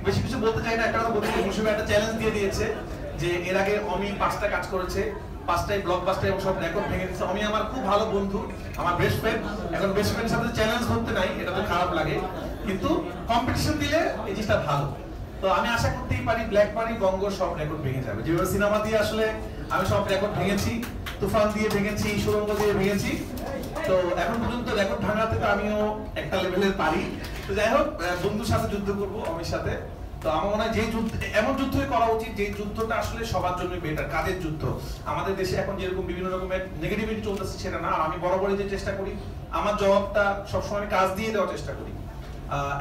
বেশি কিছু বলতে চাই না, একটা কথা বলতে চাই, মুশফিক একটা চ্যালেঞ্জ দিয়ে দিয়েছে যে এর আগে অমি 5টা কাজ করেছে, 5টাই ব্লকবাস্টার এবং সব রেকর্ড ভেঙে দিয়েছে। অমি আমার খুব ভালো বন্ধু, আমার বেস্ট ফ্রেন্ড। এখন বেস্ট ফ্রেন্ডের সাথে চ্যালেঞ্জ করতে নাই, এটা তো খারাপ লাগে, কিন্তু কম্পিটিশন দিলে এই জিনিসটা ভালো। তো আমি আশা করতেই পারি ব্ল্যাক মানি বঙ্গ সব রেকর্ড ভেঙে যাবে। যেভাবে সিনেমা দিয়ে আসলে আমি সব রেকর্ড ভেঙেছি, তুফান দিয়ে ভেঙেছি, সুরঙ্গ দিয়ে ভেঙেছি, তো এখন পর্যন্ত রেকর্ড ভাঙাতে তো আমিও একটা লেভেলের পারি। তো যাই হোক, বন্ধুর সাথে যুদ্ধ করবো, অমির সাথে। তো আমার মনে হয় যে যুদ্ধ, এমন যুদ্ধই করা উচিত যে যুদ্ধটা আসলে সবার জন্য বেটার, কাজের যুদ্ধ। আমাদের দেশে এখন যেরকম বিভিন্ন রকমের নেগেটিভিটি চলতেছে সেটা না, আর আমি বরাবরই যে চেষ্টা করি আমার জবাবটা সবসময় কাজ দিয়ে দেওয়ার চেষ্টা করি।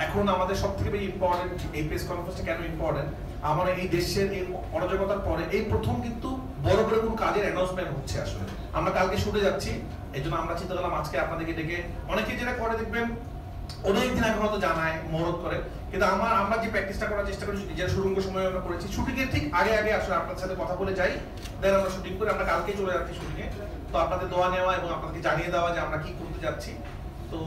এখন আমাদের সব থেকে বেশি ইম্পর্টেন্ট এই প্রেস কনফারেন্সটা কেন ইম্পর্টেন্ট, আমার এই দেশের এই অরাজকতার পরে এই প্রথম কিন্তু বড় বড় কোনো কাজের অ্যানাউন্সমেন্ট হচ্ছে। আসলে আমরা কালকে শুটে যাচ্ছি, এই জন্য আমরা চিন্তা করলাম আজকে আপনাদেরকে ডেকে, অনেকে যেটা করে দেখবেন অনেকদিন আগে হয়তো জানায় মহরত করে, কিন্তু আমরা যে প্র্যাকটিসটা করার চেষ্টা করি, যেটা সুরঙ্গ সময় আমরা করেছি, শুটিংয়ের ঠিক আগে আগে আসলে আপনাদের সাথে কথা বলে যাই, দেন আমরা শুটিং করে আমরা কালকেই চলে যাচ্ছি শুটিংয়ে। তো আপনাদের দোয়া নেওয়া এবং আপনাদেরকে জানিয়ে দেওয়া যে আমরা কি করতে যাচ্ছি, তো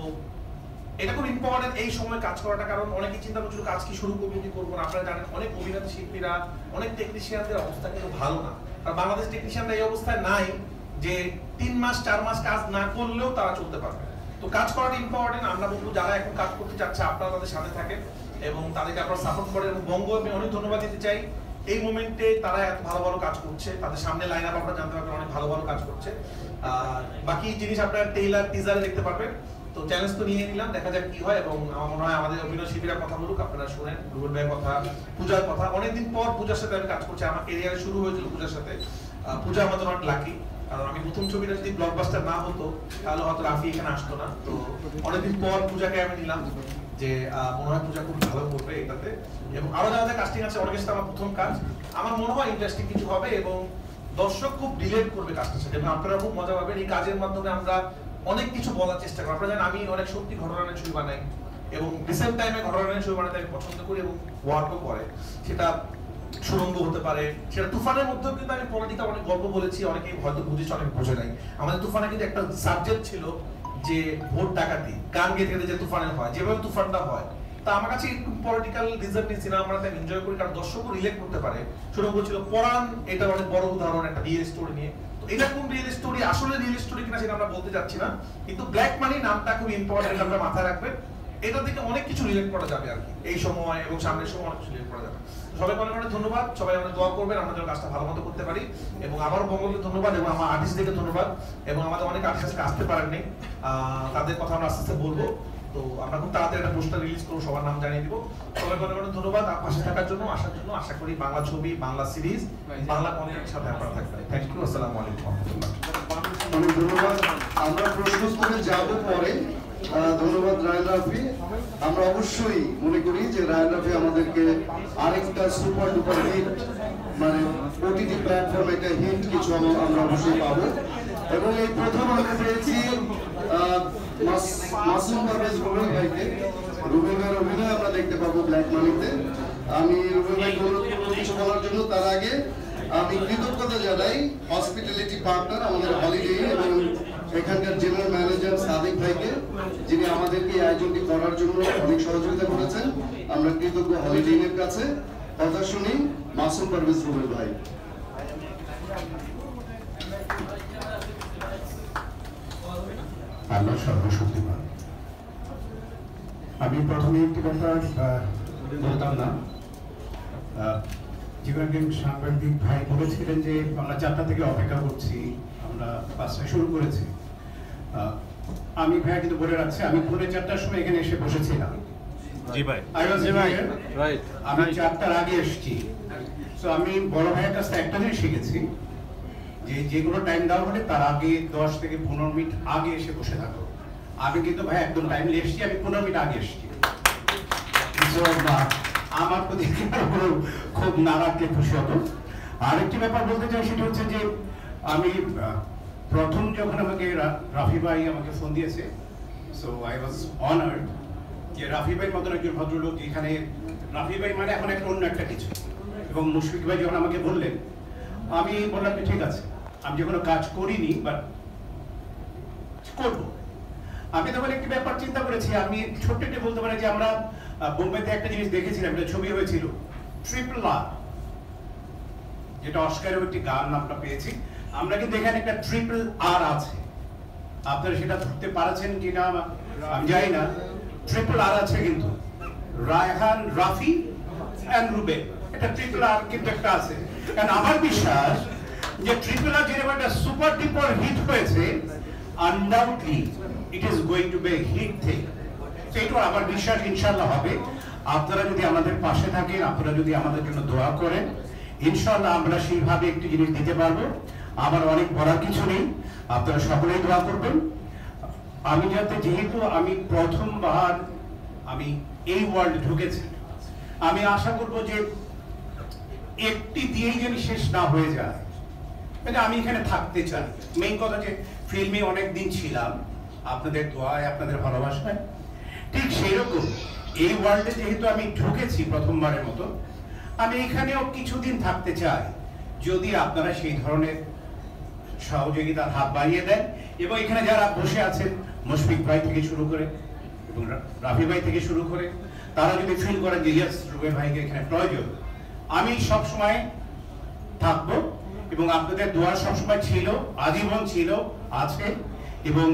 এটা খুব ইম্পর্টেন্ট এই সময় কাজ করাটা। কারণ অনেকে চিন্তা করছিল কাজ কি শুরু করবো কি করবো না। আপনারা জানেন অনেক অভিনেতা শিল্পীরা, অনেক টেকনিশিয়ানদের অবস্থা কিন্তু ভালো না, আর বাংলাদেশ টেকনিশিয়ানরা এই অবস্থায় নাই যে 3 মাস 4 মাস কাজ না করলেও তারা চলতে পারবে। তো কাজ করাটা ইম্পর্টেন্ট। আমরা বলবো যারা এখন কাজ করতে চাচ্ছে আপনারা তাদের সাথে থাকেন এবং তাদেরকে আপনারা সাপোর্ট করেন। এবং বঙ্গ আমি অনেক ধন্যবাদ দিতে চাই, এই মোমেন্টে তারা এত ভালো ভালো কাজ করছে, তাদের সামনে লাইন আপ আপনারা জানতে পারবেন, অনেক ভালো ভালো কাজ করছে। আর বাকি জিনিস আপনারা ট্রেইলার টিজারে দেখতে পারবেন। তো চ্যালেঞ্জ তো নিয়ে নিলাম, দেখা যাক কি হয়। এবং আমার মনে হয় আমাদের অভিনয় শিল্পীরা কথা বলুক, আপনারা শুনেন রুবেল ভাইয়ের কথা, পূজার কথা। অনেকদিন পর পূজার সাথে আমি কাজ করছি, আমার ক্যারিয়ার শুরু হয়েছিল পূজার সাথে। পূজা আমাদের অনেক লাকি, কারণ আমি প্রথম ছবিটা যদি ব্লকবাস্টার না হতো তাহলে হয়তো রাফি এখানে আসতো না। তো অনেকদিন পর পূজাকে আমি নিলাম, যে মনে হয় পূজা খুব ভালো করবে এটাতে। এবং আরো যারা কাস্টিং আছে অনেকের সাথে আমার প্রথম কাজ, আমার মনে হয় ইন্টারেস্টিং কিছু হবে এবং দর্শক খুব রিলেট করবে কাজটার সাথে এবং আপনারা খুব মজা পাবেন। এই কাজের মাধ্যমে আমরা অনেক কিছু বলার চেষ্টা করি। আপনারা জানেন আমি অনেক সত্যি ঘটনার ছবি বানাই এবং রিসেন্ট টাইমে ঘটনার ছবি বানাতে আমি পছন্দ করি এবং ওয়ার্কও করে। সেটা সুরঙ্গ হতে পারে, সেটা তুফানের মধ্যেও কিন্তু আমি পলিটিক্যাল অনেক গল্প বলেছি, অনেকেই হয়তো বুঝেছে, অনেকে বোঝে নাই। আমাদের তুফানে কিন্তু একটা সাবজেক্ট ছিল যে ভোট ডাকাতি, গান গেতে গেতে যে তুফানের হয়, যেভাবে তুফানটা হয়। তা আমার কাছে একটু পলিটিক্যাল রিজন নিয়ে সিনেমা আমরা তাই এনজয় করি, কারণ দর্শকও রিলেট করতে পারে। সুরঙ্গ ছিল পরাণ, এটা অনেক বড় উদাহরণ একটা রিয়েল স্টোরি নিয়ে। তো এটা কোন রিয়েল স্টোরি, আসলে রিয়েল স্টোরি কিনা সেটা আমরা বলতে যাচ্ছি না, কিন্তু ব্ল্যাক মানি নামটা খুব ইম্পর্টেন্ট, আপনারা মাথায় রাখবেন। এটা থেকে অনেক কিছু রিলেট করা যাবে আর কি, এই সময় এবং সামনের সময় অনেক কিছু রিলেট করা যাবে। সবাইকে অনেক অনেক ধন্যবাদ, সবাই অনেক দোয়া করবেন আমরা যেন কাজটা ভালো মতো করতে পারি। এবং আবারও বঙ্গকে ধন্যবাদ এবং আমার আর্টিস্টদেরকে ধন্যবাদ, এবং আমাদের অনেক আর্টিস্ট আসতে পারেননি, তাদের কথা আমরা আস্তে আস্তে বলবো। তো আমরা খুব তাড়াতাড়ি একটা পোস্টার রিলিজ করবো, সবার নাম জানিয়ে দিব। সবাইকে অনেক অনেক ধন্যবাদ পাশে থাকার জন্য, আসার জন্য। আশা করি বাংলা ছবি, বাংলা সিরিজ, বাংলা কন্টেন্টের সাথে আপনারা থাকবেন। থ্যাংক ইউ, আসসালামু আলাইকুম। অনেক ধন্যবাদ। আমরা প্রশ্ন করে যাব পরে। ধন্যবাদ রায়ন রাফি। আমরা অবশ্যই মনে করি যে রায়ন রাফি আমাদেরকে আরেকটা সুপার ডুপার হিট, মানে ওটিটি প্ল্যাটফর্মে একটা হিট কিছু আমরা অবশ্যই পাবো। এবং এই প্রথম আমরা পেয়েছি মাসুম পারভেজ রুবেল ভাইকে। রুবেল ভাইয়ের অভিনয় আমরা দেখতে পাবো ব্ল্যাক মানিতে। আমি রুবেল ভাই অনুরোধ করবো কিছু বলার জন্য। তার আগে আমি কৃতজ্ঞতা জানাই হসপিটালিটি পার্টনার আমাদের হলিডে এবং এখানকার জেনারেল ম্যানেজার সাদিক ভাইকে, যিনি আমাদেরকে এই আয়োজনটি করার জন্য অনেক সহযোগিতা করেছেন। আমরা কৃতজ্ঞ হলিডের কাছে। কথা শুনি মাসুম পারভেজ রুবেল ভাই। আল্লাহ সর্বশক্তিমান। আমি প্রথমে একটি কথা বলতাম না, যেখানে সাংবাদিক ভাই বলেছিলেন যে আমরা 4টা থেকে অপেক্ষা করছি, আমরা 5টায় শুরু করেছি। আমি ভাই কিন্তু বলে রাখছি, আমি ভোরে 4টার সময় এখানে এসে বসেছিলাম। জি ভাই, আমি 4টার আগে এসেছি। তো আমি বড় ভাইয়ের কাছ থেকে একটা জিনিস শিখেছি, যে কোনো টাইম দেওয়া হলে তার আগে 10 থেকে 15 মিনিট আগে এসে বসে থাকো। আমি কিন্তু ভাই একদম টাইমলি এসেছি, আমি 15 মিনিট আগে এসেছি। আমার প্রতি খুব নারাজকে খুশি হতো। আরেকটি ব্যাপার বলতে চাই, সেটা হচ্ছে যে আমি প্রথম যখন আমাকে রাফি ভাই আমাকে ফোন দিয়েছে, সো আই ওয়াজ অনার্ড যে রাফি ভাইয়ের মতন একজন ভদ্রলোক এখানে। রাফি ভাই মানে এখন একটা অন্য একটা কিছু। এবং মুশফিক ভাই যখন আমাকে বললেন, আমি বললাম ঠিক আছে, আমি যে কোনো কাজ করিনি বাট করবো। আমি তখন একটি ব্যাপার চিন্তা করেছি, আমি ছোট্ট একটু বলতে পারি যে আমরা বোম্বেতে একটা জিনিস দেখেছিলাম, একটা ছবি হয়েছিল ট্রিপল আর, যেটা অস্কারের একটি গান নামটা পেয়েছি। আমরা কিন্তু এখানে একটা ট্রিপল আর আছে, আপনারা সেটা ধরতে পারছেন কিনা আমি জানি না। ট্রিপল আর আছে কিন্তু, রায়হান, রাফি এন্ড রুবেল, এটা ট্রিপল আর কিন্তু একটা আছে। কারণ আমার বিশ্বাস যে ট্রিপল আর যেরকম একটা সুপার ডুপার হিট হয়েছে, undoubtedly it is going to be hit thing. সেটা আমার বিশ্বাস ইনশাআল্লাহ হবে। আপনারা যদি আমাদের পাশে থাকেন, আপনারা যদি আমাদের জন্য দোয়া করেন, ইনশাআল্লাহ আমরা সেইভাবে একটি জিনিস দিতে পারবো। আমার অনেক বলার কিছু নেই, আপনারা সকলেই দোয়া করবেন। আমি যাতে, যেহেতু আমি প্রথমবার আমি এই ওয়ার্ল্ড ঢুকেছি, আমি আশা করব যে একটি দিয়েই যেন শেষ না হয়ে যায়, মানে আমি এখানে থাকতে চাই। মেইন কথা যে ফিল্মে অনেক দিন ছিলাম আপনাদের দোয়ায়, আপনাদের ভালোবাসায়, ঠিক সেরকম এই ওয়ার্ল্ডে যেহেতু আমি ঢুকেছি প্রথমবারের মতো, আমি এখানেও কিছুদিন থাকতে চাই, যদি আপনারা সেই ধরনের সহযোগিতার হাত বাড়িয়ে দেন। এবং এখানে যারা বসে আছেন, মুশফিক ভাই থেকে শুরু করে এবং রাফি ভাই থেকে শুরু করে, তারা যদি ফিল করেন যে ইয়েস রুবেল ভাইকে এখানে প্রয়োজন, আমি সব সময় থাকবো। এবং আপনাদের দোয়া সবসময় ছিল, আজীবন ছিল, আছে। এবং